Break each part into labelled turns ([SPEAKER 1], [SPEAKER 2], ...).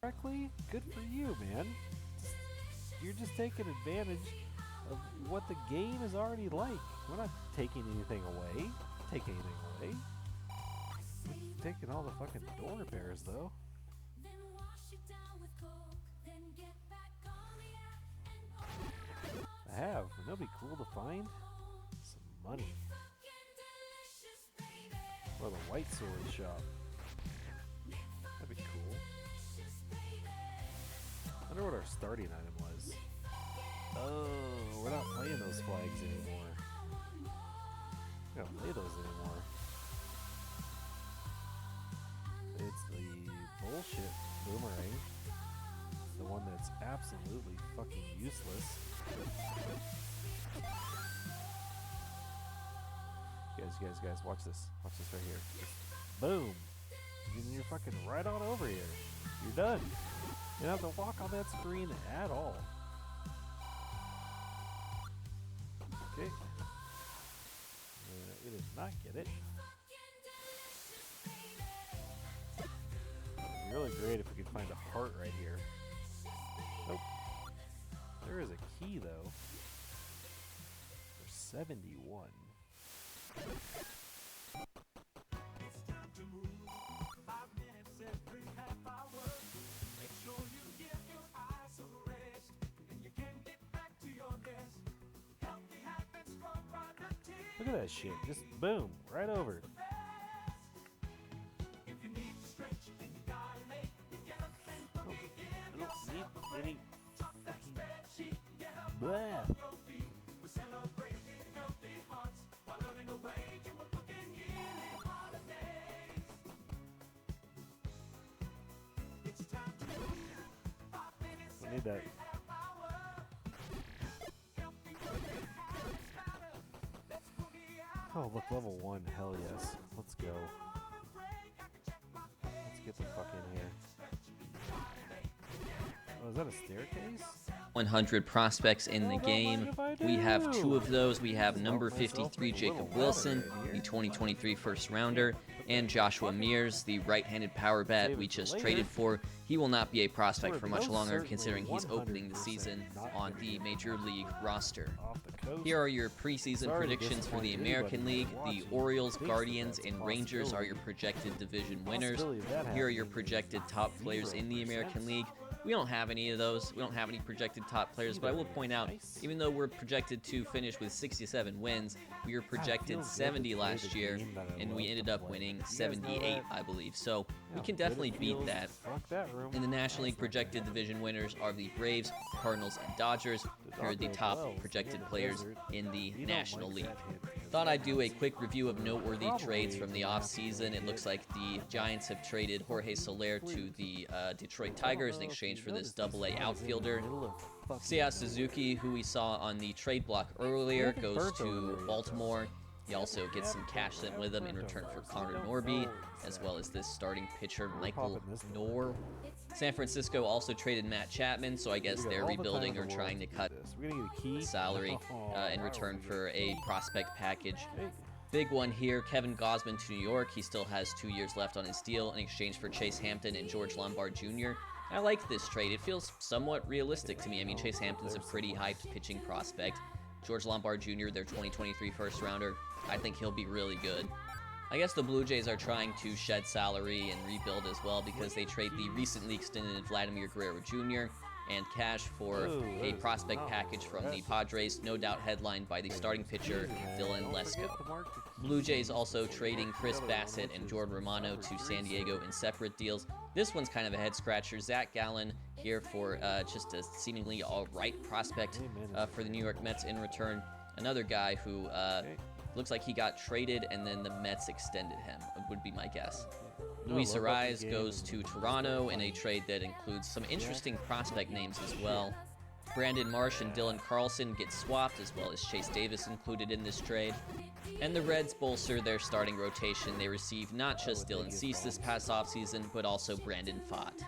[SPEAKER 1] correctly, good for you, man. You're just taking advantage of what the game is already like. We're not taking anything away. We're taking all the fucking door repairs, though. I have. Wouldn't that be cool to find? Some money. Or the white sword shop. That'd be cool. I wonder what our starting item was. Oh, we're not playing those flags anymore. We don't play those anymore. It's the bullshit boomerang. The one that's absolutely fucking useless. Guys, watch this. Watch this right here. Just boom. And you're fucking right on over here. You're done. You don't have to walk on that screen at all. Okay. We did not get it. It'd be really great if we could find a heart right here. Nope. There is a key though. For 71. Look at that shit. Just boom. Right over. I don't need any. Blah. I need that. Oh, look, level 1. Hell yes. Let's go. Let's get the fuck in here. Oh, is that a staircase?
[SPEAKER 2] 100 prospects in the game. We have 2 of those. We have number 53, Jacob Wilson, the 2023 first rounder, and Joshua Mears, the right-handed power bat we just traded for. He will not be a prospect for much longer, considering he's opening the season on the Major League roster. Here are your preseason predictions for the American League. The Orioles, Guardians, and Rangers are your projected division winners. Here are your projected top players in the American League. We don't have any of those. We don't have any projected top players, but I will point out, even though we're projected to finish with 67 wins, we were projected 70 last year, and we ended up winning 78, I believe. So we can definitely beat that. In the National League, projected division winners are the Braves, Cardinals, and Dodgers. Here are the top projected players in the National League. Thought I'd do a quick review of noteworthy trades from the offseason. It looks like the Giants have traded Jorge Soler to the Detroit Tigers in exchange for this Double-A outfielder. Seiya Suzuki, who we saw on the trade block earlier, goes to Baltimore. He also gets some cash sent with him in return for Connor Norby, as well as this starting pitcher, Michael Knorr. San Francisco also traded Matt Chapman, so I guess they're rebuilding or trying to cut salary in return for a prospect package. Big one here, Kevin Gausman to New York. He still has 2 years left on his deal in exchange for Chase Hampton and George Lombard Jr. I like this trade. It feels somewhat realistic to me. I mean, Chase Hampton's a pretty hyped pitching prospect. George Lombard Jr., their 2023 first rounder, I think he'll be really good. I guess the Blue Jays are trying to shed salary and rebuild as well because they trade the recently extended Vladimir Guerrero Jr. and cash for a prospect package from the Padres, no doubt headlined by the starting pitcher, Dylan Lesko. Blue Jays also trading Chris Bassett and Jordan Romano to San Diego in separate deals. This one's kind of a head-scratcher. Zach Gallen here for just a seemingly all-right prospect for the New York Mets in return. Another guy who looks like he got traded and then the Mets extended him, would be my guess. Luis Arraez goes to Toronto in a trade that includes some interesting prospect names as well. Brandon Marsh and Dylan Carlson get swapped, as well as Chase Davis included in this trade. And the Reds bolster their starting rotation. They receive not just Dylan Cease this past offseason, but also Brandon Pfaadt.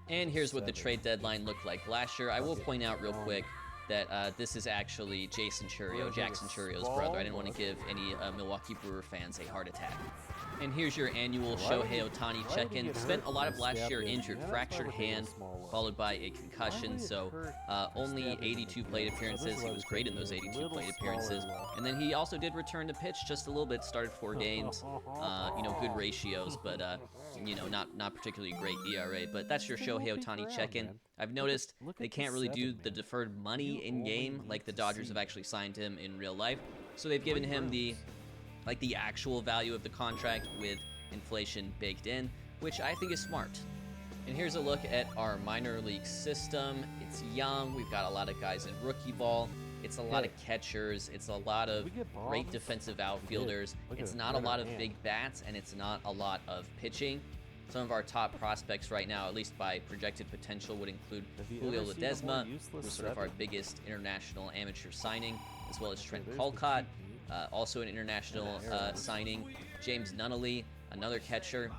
[SPEAKER 2] And here's what the trade deadline looked like last year. I will point out real quick that this is actually Jackson Churrio's brother. I didn't want to give any Milwaukee Brewer fans a heart attack. And here's your annual Shohei Ohtani check-in. Spent a lot of last year injured, fractured hand, followed by a concussion, so only 82 plate appearances. He was great in those 82 plate appearances. And then he also did return to pitch just a little bit, started 4 games. Good ratios, but, not particularly great ERA. But that's your Shohei Ohtani check-in. I've noticed they can't really do the deferred money in-game like the Dodgers have actually signed him in real life. So they've given him the actual value of the contract with inflation baked in, which I think is smart. And here's a look at our minor league system. It's young. We've got a lot of guys in rookie ball. It's a lot of catchers. It's a lot of great defensive outfielders. It's not a lot of big bats, and it's not a lot of pitching. Some of our top prospects right now, at least by projected potential, would include Julio Ledesma, who's sort of our biggest international amateur signing, as well as Trent Colcott, also an international signing. James Nunnally, another catcher,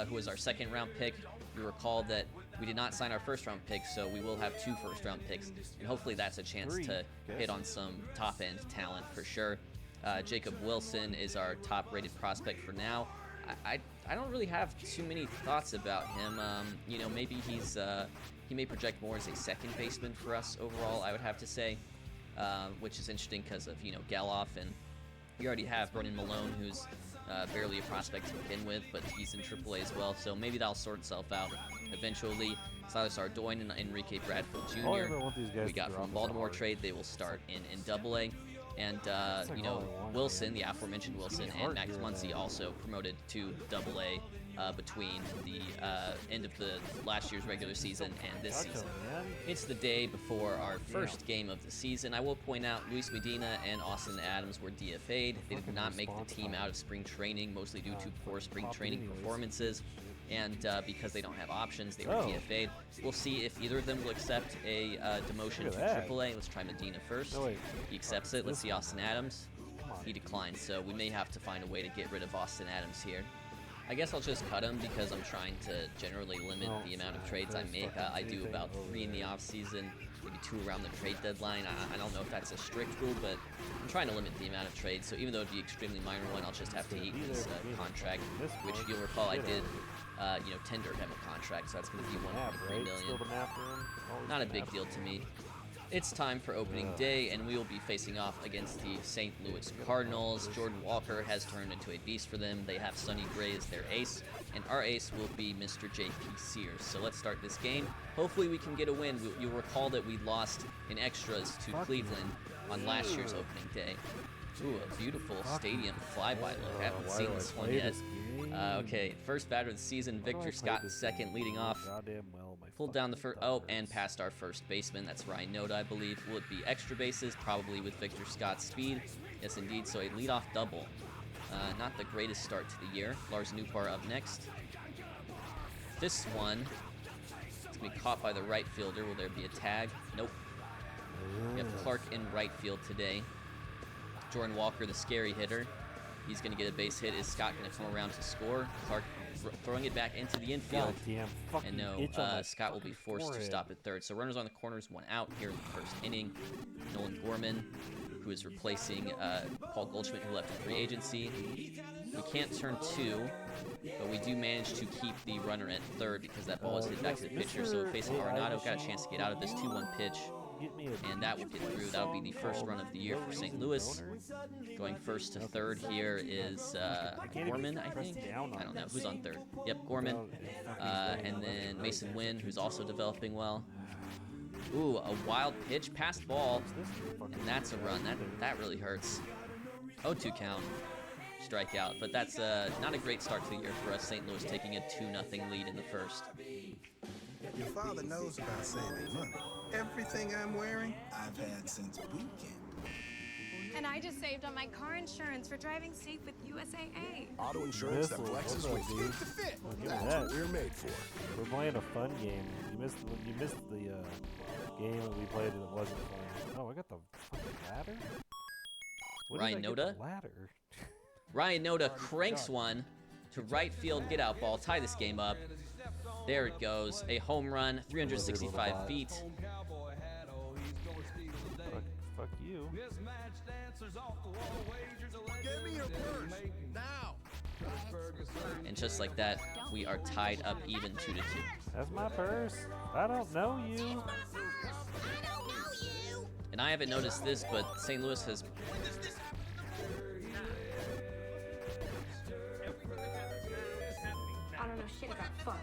[SPEAKER 2] who was our second-round pick. You recall that we did not sign our first-round pick, so we will have 2 first-round picks, and hopefully that's a chance to hit on some top-end talent for sure. Jacob Wilson is our top-rated prospect for now. I don't really have too many thoughts about him. Maybe he may project more as a second baseman for us overall, I would have to say, which is interesting because of, Geloff, and we already have Brennan Malone, who's barely a prospect to begin with, but he's in AAA as well, so maybe that'll sort itself out eventually. Silas Ardoin and Enrique Bradfield Jr. we got from Baltimore trade. They will start in AA. And, Wilson, the aforementioned Wilson, and Max Muncy also promoted to AA between the end of the last year's regular season and this season. It's the day before our first game of the season. I will point out Luis Medina and Austin Adams were DFA'd. They did not make the team out of spring training, mostly due to poor spring training performances. And because they don't have options, they were DFA'd. We'll see if either of them will accept a demotion to AAA. Let's try Medina first. He accepts it. Let's see Austin Adams. He declines, so we may have to find a way to get rid of Austin Adams here. I guess I'll just cut him because I'm trying to generally limit the amount of trades I make. I do about 3 in the offseason, maybe 2 around the trade deadline. I don't know if that's a strict rule, but I'm trying to limit the amount of trades. So even though it'd be extremely minor one, I'll just have to eat this contract, which you'll recall I did tender him a contract, so that's going to be $1.3 million. Not a big deal to me. It's time for opening day, and we will be facing off against the St. Louis Cardinals. Jordan Walker has turned into a beast for them. They have Sonny Gray as their ace, and our ace will be Mr. J.P. Sears. So let's start this game. Hopefully we can get a win. You'll recall that we lost in extras to Cleveland on last year's opening day. Ooh, a beautiful stadium flyby look. I haven't seen this one yet. Okay, first batter of the season, Victor Scott second, leading off. Pulled down the first, and past our first baseman. That's Ryan Noda, I believe. Will it be extra bases? Probably with Victor Scott's speed. Yes, indeed. So a leadoff double. Not the greatest start to the year. Lars Nootbaar up next. This one, it's going to be caught by the right fielder. Will there be a tag? Nope. We have Clark in right field today. Jordan Walker, the scary hitter. He's going to get a base hit. Is Scott going to come around to score? Clark throwing it back into the infield. And no, Scott will be forced to stop at third. So runners on the corners, 1 out here in the first inning. Nolan Gorman, who is replacing Paul Goldschmidt, who left in free agency. We can't turn 2, but we do manage to keep the runner at third because that ball is hit back to the pitcher. So facing Arenado, got a chance to get out of this 2-1 pitch. And that will get through. That'll be the first run of the year for St. Louis. Going first to third here is Gorman, I think. I don't know. Who's on third? Yep, Gorman. And then Mason Wynn, who's also developing well. Ooh, a wild pitch, past ball. And that's a run. That really hurts. 0-2 count. Strikeout. But that's not a great start to the year for us. St. Louis taking a 2-0 lead in the first.
[SPEAKER 3] Your father knows about saving money. Everything I'm wearing, I've had since boot camp.
[SPEAKER 4] And I just saved on my car insurance for driving safe with USAA.
[SPEAKER 5] Auto insurance that flexes with speed to fit. That's what we're made for.
[SPEAKER 1] We're playing a fun game. You missed the game that we played and it wasn't fun. Oh, I got the fucking ladder?
[SPEAKER 2] Ryan Noda?
[SPEAKER 1] Ladder?
[SPEAKER 2] Ryan Noda cranks one to right field, get out ball, tie this game up. There it goes. A home run, 365 feet.
[SPEAKER 1] Fuck you.
[SPEAKER 3] Give me your purse now.
[SPEAKER 2] And just like that, we are tied up even 2-2.
[SPEAKER 1] That's my purse. I don't know you.
[SPEAKER 2] And I haven't noticed this, but St. Louis has...
[SPEAKER 6] I don't know shit about fuck.